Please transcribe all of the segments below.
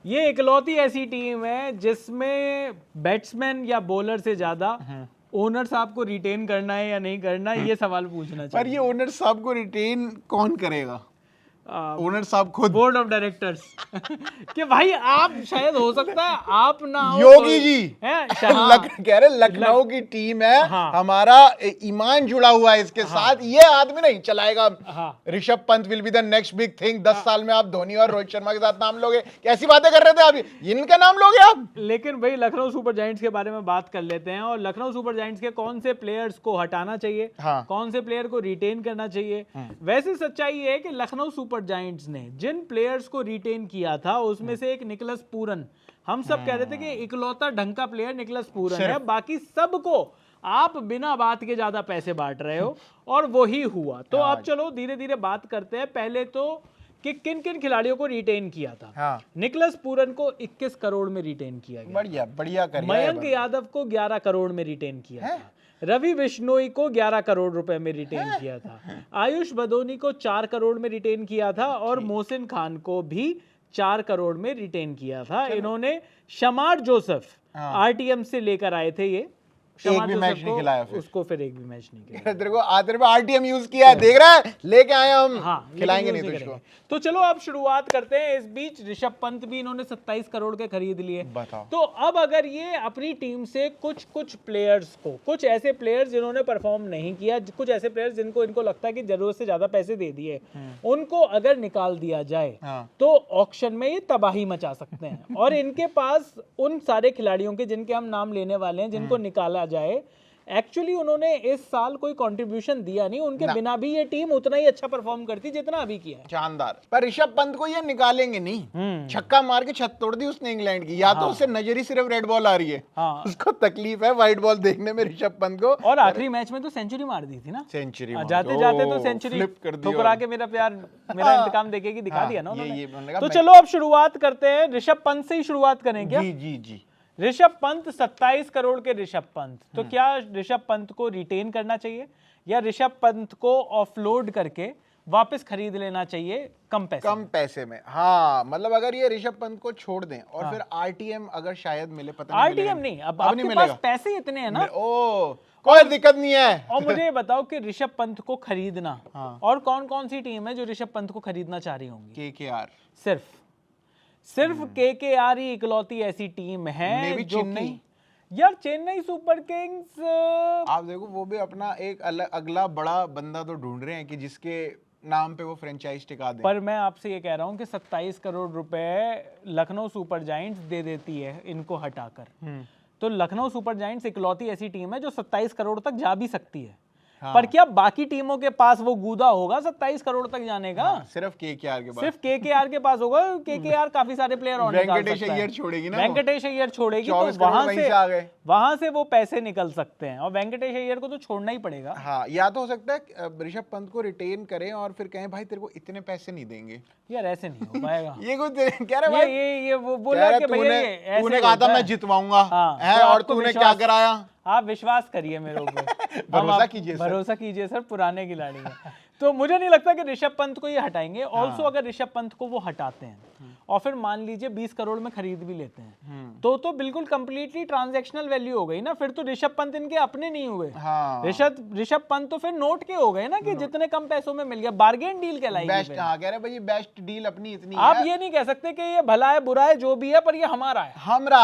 ये इकलौती ऐसी टीम है जिसमें बैट्समैन या बॉलर से ज्यादा ओनर साहब को रिटेन करना है या नहीं करना, ये सवाल पूछना चाहिए। पर ये ओनर साहब को रिटेन कौन करेगा? ओनर साहब खुद, बोर्ड ऑफ डायरेक्टर्स कि भाई आप शायद हो सकता है आप ना हो, योगी जी हाँ, कह रहे लखनऊ की टीम है, हाँ, हमारा ईमान जुड़ा हुआ है इसके साथ, ये आदमी नहीं चलाएगा। हाँ, Rishabh Pant will be the next big thing. 10 साल में आप धोनी और रोहित शर्मा के साथ नाम लोगे? कैसी बातें कर रहे थे आप, इनका नाम लोगे आप? लेकिन भाई लखनऊ सुपर जायंट्स के बारे में बात कर लेते हैं, और लखनऊ सुपर जायंट्स के कौन से प्लेयर्स को हटाना चाहिए, हाँ। कौन से प्लेयर को रिटेन करना चाहिए। वैसे सच्चाई है कि लखनऊ सुपर जायंट्स ने जिन प्लेयर्स को रिटेन किया था उसमें से एक निकलस पूरन, हम सब कह रहे थे कि इकलौता ढंग का प्लेयर निकलस पूरन है, बाकी सबको आप बिना बात के ज्यादा पैसे बांट रहे हो, और वही हुआ। तो अब चलो धीरे धीरे बात करते हैं। पहले तो कि किन किन खिलाड़ियों को रिटेन किया था। हाँ। निकलस पूरन को 21 करोड़ में रिटेन किया गया। बढ़िया बढ़िया करिए। मयंक यादव को 11 करोड़ में रिटेन किया था। रवि बिश्नोई को 11 करोड़ रुपए में रिटेन किया था। आयुष बदोनी को 4 करोड़ में रिटेन किया था, और मोहसिन खान को भी 4 करोड़ में रिटेन किया था। इन्होंने शमार जोसेफ आरटीएम से लेकर आए थे, ये एक भी मैच नहीं खिलाया फिर उसको, फिर एक भी मैच नहीं खिलाया। तेरे को तेरे पे आरटीएम यूज किया है, देख रहा है, लेके आए हम। हाँ, खिलाएंगे नहीं तुझको। तो चलो अब शुरुआत करते हैं। इस बीच ऋषभ पंत भी इन्होंने 27 करोड़ के खरीद लिए। बताओ। तो अब अगर ये अपनी टीम से कुछ प्लेयर्स को, कुछ ऐसे प्लेयर्स जिन्होंने परफॉर्म नहीं किया, कुछ ऐसे प्लेयर्स जिनको इनको लगता है कि जरूरत से ज्यादा पैसे दे दिए, उनको अगर निकाल दिया जाए तो ऑक्शन में ये तबाही मचा सकते हैं। और इनके पास उन सारे खिलाड़ियों के जिनके हम नाम लेने वाले हैं, जिनको निकाला जाए, एक्चुअली उन्होंने इस साल कोई कंट्रीब्यूशन दिया नहीं, उनके बिना भी ये टीम उतना ही अच्छा परफॉर्म करती जितना अभी किया है। शानदार। पर ऋषभ पंत को ये निकालेंगे नहीं, छक्का मार के छत तोड़ दी उसने इंग्लैंड की। या तो उसे नजर ही सिर्फ रेड बॉल आ रही है, उसको तकलीफ है व्हाइट बॉल देखने में ऋषभ पंत को। और आखिरी मैच में तो सेंचुरी मार दी थी ना, सेंचुरी जाते जाते तो सेंचुरी ठुकरा के मेरा प्यार, मेरा इंतकाम देके दिखा दिया ना उन्होंने। तो चलो अब शुरुआत करते हैं, ऋषभ पंत से ही शुरुआत करें क्या? जी जी जी। ऋषभ पंत 27 करोड़ के ऋषभ पंत, तो क्या ऋषभ पंत को रिटेन करना चाहिए या ऋषभ पंत को ऑफलोड करके वापस खरीद लेना चाहिए कम पैसे में? हाँ, मतलब अगर ये ऋषभ पंत को छोड़ दें और फिर आरटीएम अगर शायद मिले, पता नहीं आरटीएम नहीं, अब आपके पास पैसे इतने हैं ना, कोई दिक्कत नहीं है। और मुझे ये बताओ कि ऋषभ पंत को खरीदना और कौन कौन सी टीम है जो ऋषभ पंत को खरीदना चाह रही होंगी? केकेआर। सिर्फ केकेआर ही इकलौती ऐसी टीम है जो कि, यार चेन्नई सुपर किंग्स, आप देखो वो भी अपना एक अगला बड़ा बंदा तो ढूंढ रहे हैं कि जिसके नाम पे वो फ्रेंचाइज टिका दें। पर मैं आपसे ये कह रहा हूँ कि 27 करोड़ रुपए लखनऊ सुपर जायंट्स दे देती है इनको हटाकर। तो लखनऊ सुपर जायंट्स इकलौती ऐसी टीम है जो 27 करोड़ तक जा भी सकती है। पर क्या बाकी टीमों के पास वो गूदा होगा 27 करोड़ तक जाने का? सिर्फ केकेआर के पास, सिर्फ केकेआर के पास होगा। केकेआर काफी सारे प्लेयर और वेंकटेश अय्यर छोड़ेगी ना, वेंकटेश अय्यर छोड़ेगी, तो वहां से वो पैसे निकल सकते हैं, और वेंकटेश अय्यर को तो छोड़ना ही पड़ेगा। हाँ, या तो हो सकता है ऋषभ पंत को रिटेन करें और फिर कहें भाई तेरे को इतने पैसे नहीं देंगे। यार ऐसे नहीं हो पाएगा। ये कुछ कह रहा भाई, ये वो बोला कि भैया तूने कहा था मैं जितवाऊंगा, और तूने क्या कराया? आप विश्वास करिए मेरे ऊपर, भरोसा कीजिए सर, पुराने खिलाड़ी हैं। तो मुझे नहीं लगता कि ऋषभ पंत को ये हटाएंगे। ऑल्सो अगर ऋषभ पंत को वो हटाते हैं और फिर मान लीजिए 20 करोड़ में खरीद भी लेते हैं, तो बिल्कुल कंप्लीटली ट्रांजैक्शनल वैल्यू हो गई ना, फिर तो ऋषभ पंत इनके अपने नहीं हुए। ऋषभ पंत तो फिर नोट के हो गए ना, कि जितने कम पैसों में मिल गया, बार्गेन डील कहलाएगी। कह रहे भाई बेस्ट डील अपनी इतनी आप ये नहीं कह सकते कि ये भला है बुरा है जो भी है, पर ये हमारा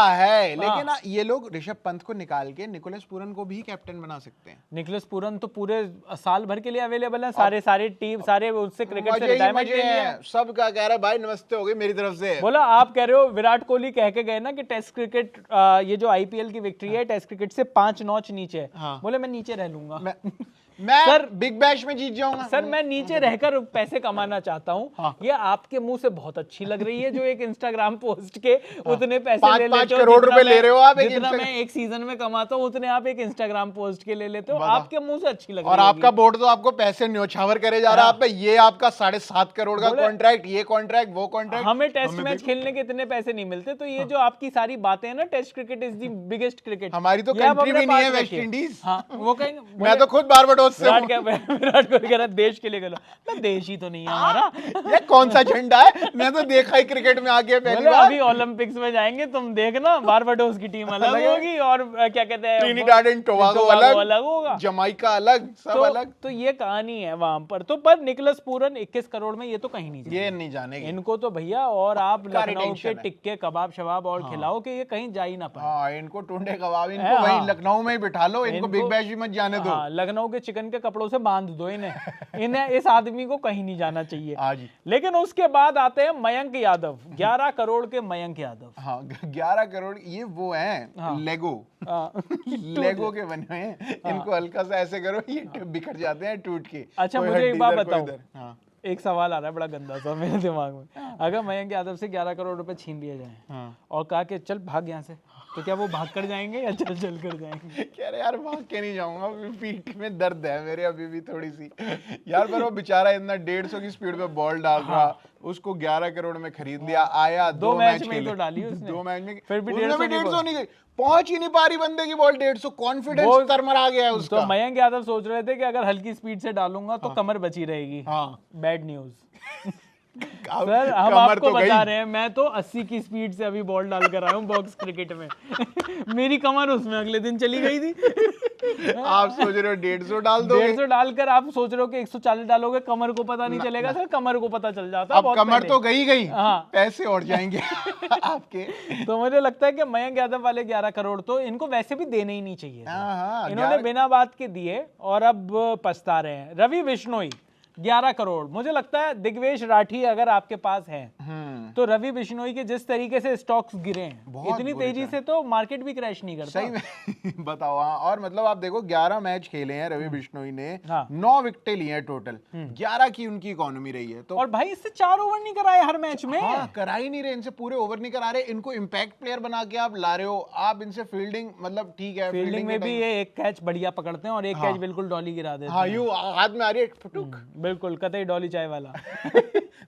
है, लेकिन ये लोग ऋषभ पंत को निकाल के निकोलस पूरन को भी कैप्टन बना सकते हैं। निकोलस पूरन तो पूरे साल भर के लिए अवेलेबल है, सारे टीम सारे उससे क्रिकेट से रिटायरमेंट ले लिया। सब का कह रहा है भाई नमस्ते हो गई मेरी तरफ से। बोला आप कह रहे हो विराट कोहली कह के गए ना कि टेस्ट क्रिकेट, ये जो आईपीएल की विक्ट्री है टेस्ट क्रिकेट से 5 नॉच नीचे है। बोले मैं नीचे रह लूंगा, मैं सर बिग बैश में जीत जाऊंगा। सर मैं नीचे रहकर पैसे कमाना चाहता हूँ। ये आपके मुंह से बहुत अच्छी लग रही है जो एक इंस्टाग्राम पोस्ट के उतने पैसे ले लेते हो, 5 करोड़ रुपए ले रहे हो आप, जितना मैं एक सीजन में कमाता हूँ उतने आप एक इंस्टाग्राम पोस्ट के ले लेते हो। आपके मुंह से अच्छी लग रही है। और आपका बोर्ड तो आपको पैसे न्योछावर करे जा रहा है। आप पे ये आपका 7.5 करोड़ का कॉन्ट्रैक्ट, ये कॉन्ट्रैक्ट, वो कॉन्ट्रैक्ट। हमें टेस्ट मैच खेलने के इतने पैसे नहीं मिलते। तो ये जो आपकी सारी बातें हैं ना, test cricket is the biggest cricket, हमारी तो कंट्री भी नहीं है वेस्ट इंडीज। वो कहेंगे मैं तो खुद बारबाडोस उससे। विराट कोहली कह रहा देश के लिए खेलो, मैं देश ही तो नहीं है हमारा। ये कौन सा झंडा है, मैं तो देखा ही क्रिकेट में आके पहली बार। अभी ओलंपिक्स में जाएंगे तुम देखना, बारबाडोस की टीम अलग होगी और क्या कहते हैं ट्रिनिडाड एंड टोबागो अलग होगा, जमाइका अलग, सब अलग। तो ये कहानी है वहां पर। तो पर निकलस पूरन 21 करोड़ में ये तो कहीं नहीं जाएंगे, ये नहीं जानेंगे इनको तो भैया। और आप लखनऊ के टेंशन है। टिक्के कबाब शबाब और खिलाओ कि ये कहीं जा ही ना पाए। हाँ, इनको टुंडे कबाब, इनको वहीं लखनऊ में ही बिठा लो, इनको बिग बैश भी मत जाने दो। हाँ, लखनऊ के चिकन के कपड़ों से बांध दो इन्हें इस आदमी को कहीं नहीं जाना चाहिए। हाँ जी। लेकिन उसके बाद आते हैं मयंक यादव, 11 करोड़ के मयंक यादव। हाँ, 11 करोड़, ये वो हैं लेगो, लेगो के बने हुए हैं। इनको हल्का सा ऐसे करो, ये बिखर जाते हैं टूट के। अच्छा, मुझे एक बात बताओ, हाँ। एक सवाल आ रहा है बड़ा गंदा सा मेरे दिमाग में। अगर मयंक यादव से 11 करोड़ रुपए छीन लिए जाए और कहा कि चल भाग यहाँ से, तो क्या वो भाग कर जाएंगे या चल चल कर जाएंगे? कह रहे यार भाग के नहीं जाऊंगा, पीठ में दर्द है मेरे अभी भी थोड़ी सी यार। पर वो बेचारा इतना 150 की स्पीड पे बॉल डाल रहा, उसको 11 करोड़ में खरीद लिया, आया 2 मैच में तो डाली उसने, 2 मैच में फिर भी 150 नहीं गई, पहुंच ही नहीं पा रही बंदे की बॉल 150, कॉन्फिडेंस तरमरा गया है उसका। तो मयंक यादव सोच रहे थे कि अगर हल्की स्पीड से डालूंगा तो कमर बची रहेगी। हाँ, बैड न्यूज सर, हम आपको बता रहे हैं, मैं तो 80 की स्पीड से अभी बॉल डाल कर आया हूँ बॉक्स क्रिकेट में। मेरी कमर उसमें अगले दिन चली गई थी। आप सोच रहे हो 150 डाल दो, 150 डालकर आप सोच रहे हो कि 140 डालोगे, कमर को पता नहीं चलेगा सर, कमर को पता चल जाता। अब कमर तो गई, हाँ, पैसे और जाएंगे आपके। तो मुझे लगता है कि मयंक यादव वाले 11 करोड़ तो इनको वैसे भी देने ही नहीं चाहिए। हाँ, इन्होंने बिना बात के दिए और अब पछता रहे हैं। रवि बिश्नोई 11 करोड़, मुझे लगता है दिग्वेश राठी अगर आपके पास है तो रवि बिश्नोई के जिस तरीके से स्टॉक्स गिरे हैं, इतनी तेजी से तो मार्केट भी क्रैश नहीं करता। सही में बताओ। हाँ, और मतलब आप देखो 11 मैच खेले हैं रवि बिश्नोई ने, हाँ, 9 विकेटें लिए हैं टोटल, 11 की उनकी इकोनॉमी रही है। तो और भाई इससे 4 ओवर नहीं कराए हर मैच में। हाँ, करा ही नहीं रहे, इनसे पूरे ओवर नहीं करा रहे। इनको इम्पैक्ट प्लेयर बना के आप ला रहे हो, आप इनसे फील्डिंग, मतलब ठीक है फील्डिंग में भी ये एक कैच बढ़िया पकड़ते हैं और एक कैच बिल्कुल डॉली गिरा देते हैं। हाँ, यूं हाथ में आ रही है फुटुक, बिल्कुल कतई डॉली चाय वाला।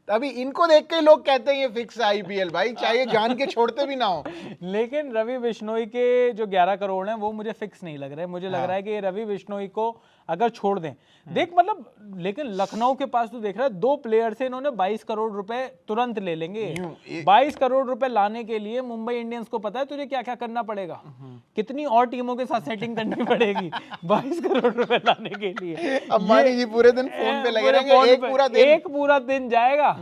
अभी इनको देख के लोग कहते हैं ये फिक्स है आईपीएल, भाई चाहे जान के छोड़ते भी ना हो। लेकिन रवि बिश्नोई के जो 11 करोड़ हैं वो मुझे फिक्स नहीं लग रहे। मुझे लग रहा है कि रवि बिश्नोई को अगर छोड़ दें, देख मतलब, लेकिन लखनऊ के पास तो देख रहा है 2 प्लेयर से इन्होंने 22 करोड़ रुपए तुरंत ले लेंगे। 22 करोड़ रुपए लाने के लिए मुंबई इंडियंस को पता है तुझे क्या क्या करना पड़ेगा, कितनी और टीमों के साथ सेटिंग करनी पड़ेगी 22 करोड़ रुपए लाने के लिए। अंबानी जी पूरे दिन फोन पे लगे रहेंगे, एक पूरा दिन जाएगा।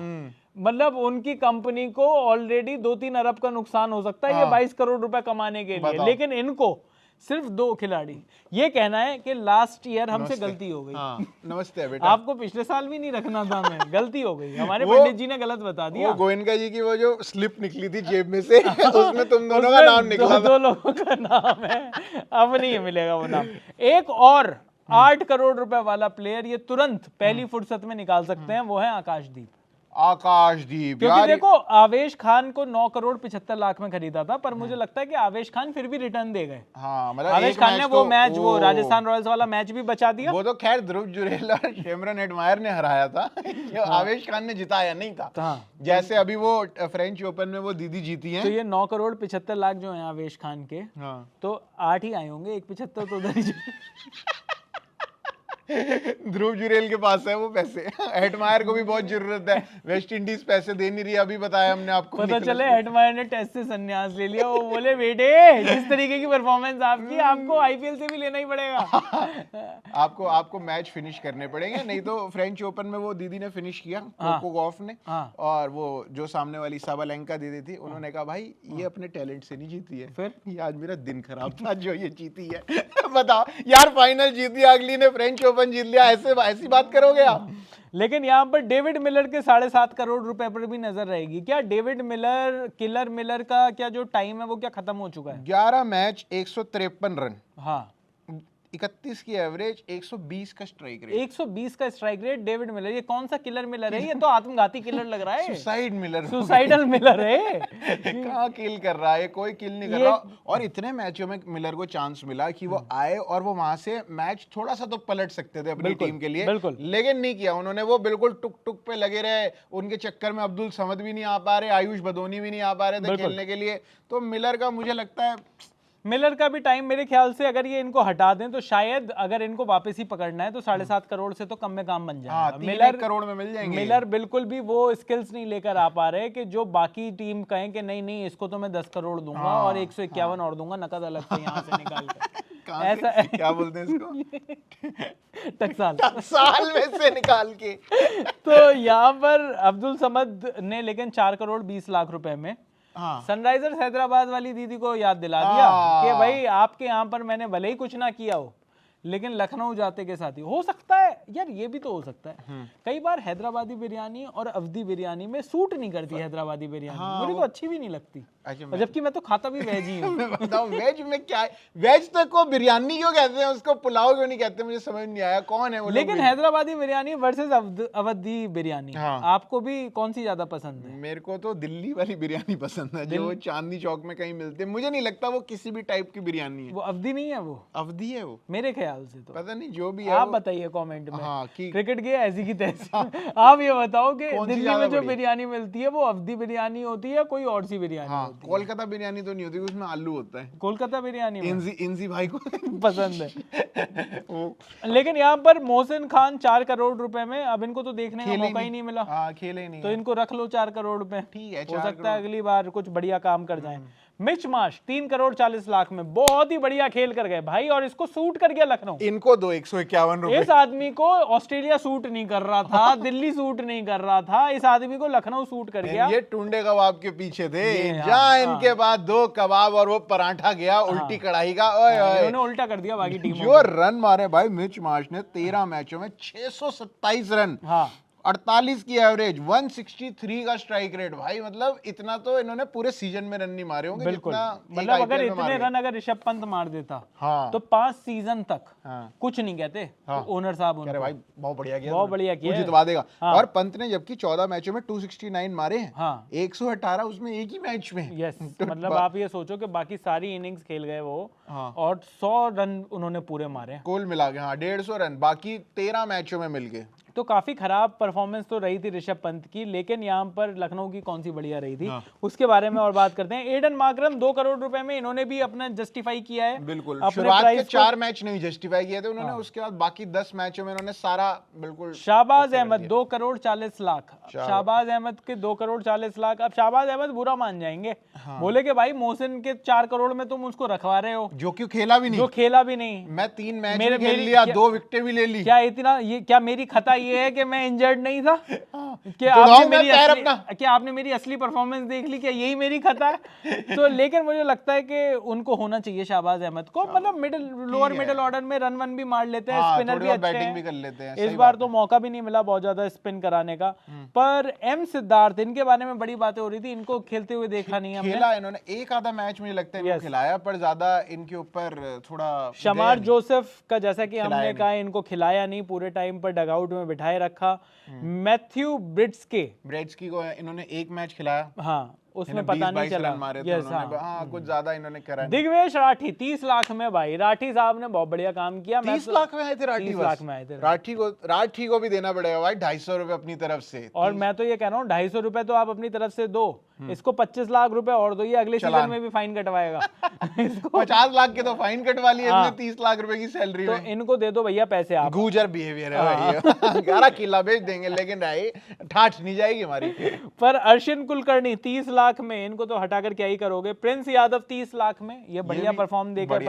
मतलब उनकी कंपनी को ऑलरेडी 2-3 अरब का नुकसान हो सकता है ये 22 करोड़ रुपए कमाने के लिए। लेकिन इनको सिर्फ 2 खिलाड़ी, ये कहना है कि लास्ट ईयर हमसे गलती हो गई। हाँ, नमस्ते बेटा, आपको पिछले साल भी नहीं रखना था, मैं गलती हो गई, हमारे पंडित जी ने गलत बता दिया। वो गोयनका जी की वो जो स्लिप निकली थी जेब में से उसमें तुम दोनों का नाम निकला था। 2 लोगों का नाम है, अब नहीं मिलेगा वो नाम। एक और 8 करोड़ रुपए वाला प्लेयर ये तुरंत पहली फुर्सत में निकाल सकते हैं, वो है आकाशदीप। आकाशदीप, क्योंकि देखो आवेश खान को 9 करोड़ 75 लाख में खरीदा था, पर मुझे लगता है कि आवेश खान फिर भी रिटर्न दे गए। हाँ, मतलब आवेश खान ने वो मैच, वो राजस्थान रॉयल्स वाला मैच भी बचा दिया। वो तो खैर ध्रुव जुरेल और शेमरन एडमायर ने हराया था, आवेश खान ने जिताया नहीं था। जैसे अभी वो फ्रेंच ओपन में वो दीदी जीती हैं। तो ये 9 करोड़ 75 लाख जो है आवेश खान के, तो 8 ही आए होंगे, 175 तो उधर ही। ध्रुव जुरेल के पास है वो पैसे, हेटमायर को भी बहुत जरूरत है, वेस्ट इंडीज पैसे दे नहीं रही, अभी बताया हमने आपको। पता चले हेटमायर ने टेस्ट से संन्यास ले लिया, वो बोले बेटे जिस तरीके की परफॉर्मेंस आपकी, आपको आईपीएल से भी लेना ही पड़ेगा। आपको मैच फिनिश करने पड़ेंगे, नहीं तो फ्रेंच ओपन में वो दीदी ने फिनिश किया, कोको गॉफ ने, और वो जो सामने वाली साबालेंका दीदी थी, उन्होंने कहा भाई ये अपने टैलेंट से नहीं जीती है, फिर ये आज मेरा दिन खराब था जो ये जीती है। बताओ यार, फाइनल जीती, अगली ने फ्रेंच ओपन जीत लिया, ऐसी बात करोगे आप? लेकिन यहाँ पर डेविड मिलर के 7.5 करोड़ रुपए पर भी नजर रहेगी। क्या डेविड मिलर, किलर मिलर का क्या जो टाइम है वो क्या खत्म हो चुका है? 11 मैच 153 रन, हाँ, 31 की एवरेज, 120 का स्ट्राइक रेट। 120 का स्ट्राइक रेट डेविड मिलर, ये कौन सा किलर मिलर है? ये तो आत्मघाती किलर लग रहा है। सुसाइड मिलर, सुसाइडल मिलर है। कहाँ किल कर रहा है, कोई किल नहीं कर रहा। और इतने मैचों में मिलर को चांस मिला कि वो आए और वो वहां से मैच थोड़ा सा तो पलट सकते थे अपनी टीम के लिए, लेकिन नहीं किया उन्होंने। वो बिल्कुल टुक टुक पे लगे रहे, उनके चक्कर में अब्दुल समद भी नहीं आ पा रहे, आयुष भदोनी भी नहीं आ पा रहे थे खेलने के लिए। तो मिलर का मुझे लगता है मिलर का भी टाइम मेरे ख्याल से अगर ये इनको हटा दें तो शायद अगर इनको वापस ही पकड़ना है तो 7.5 करोड़ से तो कम में काम बन जाएगा। मिलर करोड़ में मिल जाएंगे। मिलर बिल्कुल भी वो स्किल्स नहीं लेकर आ पा रहे कि जो बाकी टीम कहें कि नहीं नहीं इसको तो मैं 10 करोड़ दूंगा और 151 और दूंगा नकद अलग से यहाँ से निकाल कर। ऐसा क्या बोलते हैं इसको? टकसाल में से निकाल के। तो यहाँ पर अब्दुल समद ने लेकिन 4 करोड़ 20 लाख रुपए में सनराइजर्स हैदराबाद वाली दीदी को याद दिला दिया कि भाई आपके यहाँ पर मैंने भले ही कुछ ना किया हो लेकिन लखनऊ जाते के साथ ही हो सकता है यार, ये भी तो हो सकता है। कई बार हैदराबादी बिरयानी और अवधी बिरयानी में सूट नहीं करती हैदराबादी बिरयानी, मुझे तो अच्छी भी नहीं लगती। अच्छा, जबकि मैं तो खाता भी वेज ही हूँ। बताओ वेज में क्या है? वेज तो को बिरयानी क्यों कहते हैं, उसको पुलाव क्यों नहीं कहते? मुझे समझ नहीं आया कौन है वो। लेकिन हैदराबादी बिरयानी वर्सेस अवधी बिरयानी, आपको भी कौन सी ज्यादा पसंद है? मेरे को तो दिल्ली वाली बिरयानी पसंद है, जो चांदनी चौक में कहीं मिलते हैं। मुझे नहीं लगता वो किसी भी टाइप की बिरयानी है। वो अवधी नहीं है, वो अवधी है वो मेरे ख्याल से तो। पता नहीं, जो भी है आप बताइए कमेंट में। हाँ, क्रिकेट की ऐसी की तैसी। आप ये बताओ कि दिल्ली में जो बिरयानी मिलती है वो अवधी बिरयानी होती है या कोई और सी बिरयानी होती है? कोलकाता बिरयानी तो नहीं होती, उसमें आलू होता है। कोलकाता बिरयानी इंजी भाई को पसंद है। लेकिन यहाँ पर मोहसिन खान 4 करोड़ रुपए में, अब इनको तो देखने का मौका ही नहीं मिला। खेले ही नहीं, तो इनको रख लो 4 करोड़ रुपए, ठीक है। हो सकता है अगली बार कुछ बढ़िया काम कर जाएं। मिच मार्श 3 करोड़ 40 लाख में बहुत ही बढ़िया खेल कर गए भाई, और इसको सूट कर गया लखनऊ। इनको दो 151 रुपए। इस आदमी को ऑस्ट्रेलिया सूट नहीं कर रहा था, दिल्ली सूट नहीं कर रहा था, इस आदमी को लखनऊ सूट कर गया। ये टुंडे कबाब के पीछे थे, जहाँ इनके बाद 2 कबाब और वो पराठा गया उल्टी कढ़ाई का। इन्होंने उल्टा कर दिया बाकी टीमों जो रन मारे भाई मिच मार्श ने 13 मैचों में 627 रन, 48 की एवरेज, 163 का स्ट्राइक रेट। भाई मतलब इतना तो इन्होंने पूरे सीजन में रन नहीं मारे होंगे। बिल्कुल, मतलब अगर इतने रन अगर ऋषभ पंत मार देता तो 5 सीजन तक कुछ नहीं कहते ओनर साहब उनको। भाई बहुत बढ़िया किया, बहुत बढ़िया किया, जितवा देगा। और पंत ने जबकि 14 मैचों में 269 मारे हैं, 118 उसमें एक ही मैच में। यस, मतलब आप ये सोचो कि बाकी सारी इनिंग्स खेल गए वो, और 100 रन उन्होंने पूरे मारे कुल मिला के। 150 रन बाकी 13 मैचों में मिल गए। तो काफी खराब परफॉर्मेंस तो रही थी ऋषभ पंत की, लेकिन यहाँ पर लखनऊ की कौन सी बढ़िया रही थी उसके बारे में और बात करते हैं। एडन मार्करम 2 करोड़ रुपए में इन्होंने भी अपना जस्टिफाई किया है। बिल्कुल, शुरुआत के 4 मैच नहीं जस्टिफाई किए थे उन्होंने, उसके बाद बाकी 10 मैचों में उन्होंने सारा बिल्कुल। शाहबाज अहमद 2 करोड़ 40 लाख, शाहबाज अहमद के 2 करोड़ 40 लाख। अब शाहबाज अहमद बुरा मान जाएंगे, बोले कि भाई मोहसिन के 4 करोड़ में तुम उसको रखवा रहे हो, जो क्यों खेला भी नहीं, जो खेला भी नहीं। मैं 3 मैच में खेल लिया, 2 विकेटें भी ले ली। क्या इतना, ये क्या मेरी खता ये है कि मैं इंजर्ड नहीं था? क्या आपने मेरी असली परफॉर्मेंस देख ली? क्या यही मेरी खता है? तो लेकिन मुझे लगता है कि उनको होना चाहिए शाहबाज अहमद को, मतलब लोअर मिडिल ऑर्डर में रन वन भी मार लेते हैं, स्पिनर भी अच्छे हैं, भी कर लेते हैं। इस बार तो मौका भी नहीं मिला बहुत ज्यादा स्पिन कराने का। पर एम सिद्धार्थ, इनके बारे में बड़ी बातें हो रही थी, इनको खेलते हुए देखा नहीं हमने। खेला इन्होंने एक आधा मैच, मुझे लगता है खिलाया, पर ज्यादा इनके ऊपर थोड़ा। शमार जोसेफ का जैसा कि हमने कहा, इनको खिलाया नहीं, पूरे टाइम पर डगआउट में बिठाए रखा। मैथ्यू ब्रिट्सकी को इन्होंने एक मैच खिलाया, उसमें पता नहीं चला। कुछ ज्यादा इन्होंने करा। दिग्वेश राठी 30 लाख में, भाई राठी साहब ने बहुत बढ़िया काम किया। 30 लाख में आए थे राठी, 30 लाख में आए थे राठी को भी देना पड़ेगा भाई 250 रुपए अपनी तरफ से। और मैं तो ये कह रहा हूँ 250 रुपए तो आप अपनी तरफ से दो, इसको 25 लाख रुपए और दो, ये अगले सीजन में भी फाइन कटवाएगा। इसको 50 लाख के तो फाइन कटवा लिए, 30 लाख रुपए की सैलरी तो इनको दे दो भैया पैसे। आप गुजर बिहेवियर है भाई। 11 किला बेच देंगे लेकिन ठाठ नहीं जाएगी हमारी। पर अर्शिन कुलकर्णी 30 लाख में, इनको तो हटाकर क्या ही करोगे। प्रिंस यादव 30 लाख में, ये बढ़िया परफॉर्म देकर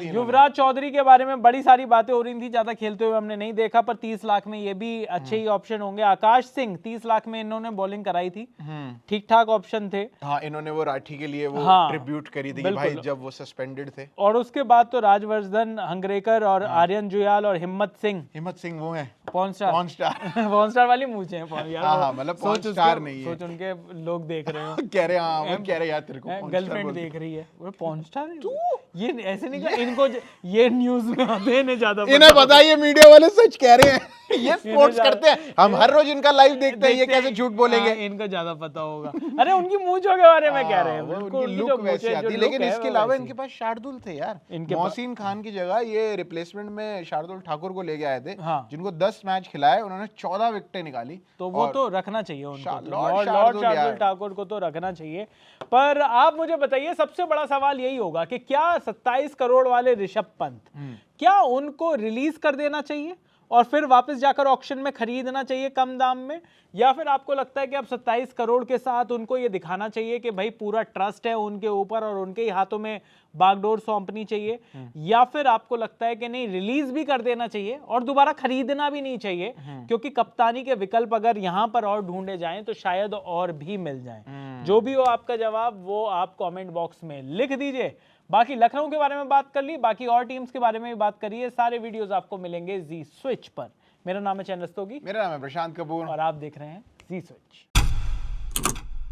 युवराज चौधरी के बारे में बड़ी सारी बातें हो रही थी, ज्यादा खेलते हुए हमने नहीं देखा, पर 30 लाख में ये भी अच्छे ही ऑप्शन होंगे। आकाश सिंह 30 लाख में इन्होंने बॉलिंग कराई थी, ठीक ठाक ऑप्शन थे। इन्होंने वो राठी के लिए वो ट्रिब्यूट करी थी भाई जब वो सस्पेंड थे। और उसके बाद तो राजवर्धन हंगरेकर और आर्यन जुयाल और हिम्मत सिंह वो है पॉर्न स्टार वाली मूंछें हैं यार, मतलब पॉर्न स्टार नहीं है, सोच उनके लोग देख रहे हो। कह रहे यार तेरे को गर्लफ्रेंड देख रही है, वो पॉर्न स्टार है। ये ऐसे नहीं कहा, इनको ये न्यूज में आते हैं, इन्हें ज्यादा इन्हें पता है ये मीडिया वाले सच कह रहे हैं, ये स्पोर्ट्स करते हैं, हम हर रोज इनका लाइव देखते हैं, ये कैसे झूठ बोलेंगे। इनको ज्यादा पता होगा। अरे उनकी मूंछों के बारे में कह रहे हैं, उनकी लुक वैसी आती, लेकिन इसके अलावा इनके पास शार्दुल थे यार, मोहसिन खान की जगह ये रिप्लेसमेंट में शार्दुल ठाकुर को लेके आए थे, जिनको 10 मैच खिलाए, उन्होंने 14 विकेटें निकाली। तो वो तो रखना चाहिए उनको, लॉर्ड शार्दुल ठाकुर को तो रखना चाहिए। पर आप मुझे बताइए, सबसे बड़ा सवाल यही होगा कि क्या 27 करोड़ वाले ऋषभ पंत, क्या उनको रिलीज कर देना चाहिए और फिर वापस जाकर ऑक्शन में खरीदना चाहिए कम दाम में, या फिर आपको लगता है कि अब 27 करोड़ के साथ उनको ये दिखाना चाहिए कि भाई पूरा ट्रस्ट है उनके ऊपर और उनके ही हाथों में बागडोर सौंपनी चाहिए, या फिर आपको लगता है कि नहीं, रिलीज भी कर देना चाहिए और दोबारा खरीदना भी नहीं चाहिए, क्योंकि कप्तानी के विकल्प अगर यहां पर और ढूंढे जाएं तो शायद और भी मिल जाएं। जो भी हो आपका जवाब वो आप कमेंट बॉक्स में लिख दीजिए। बाकी लखनऊ के बारे में बात कर ली, बाकी और टीम्स के बारे में भी बात करिए। सारे वीडियोस आपको मिलेंगे जी स्विच पर। मेरा नाम है चैन रस्तोगी, मेरा नाम है प्रशांत कपूर और आप देख रहे हैं जी स्विच।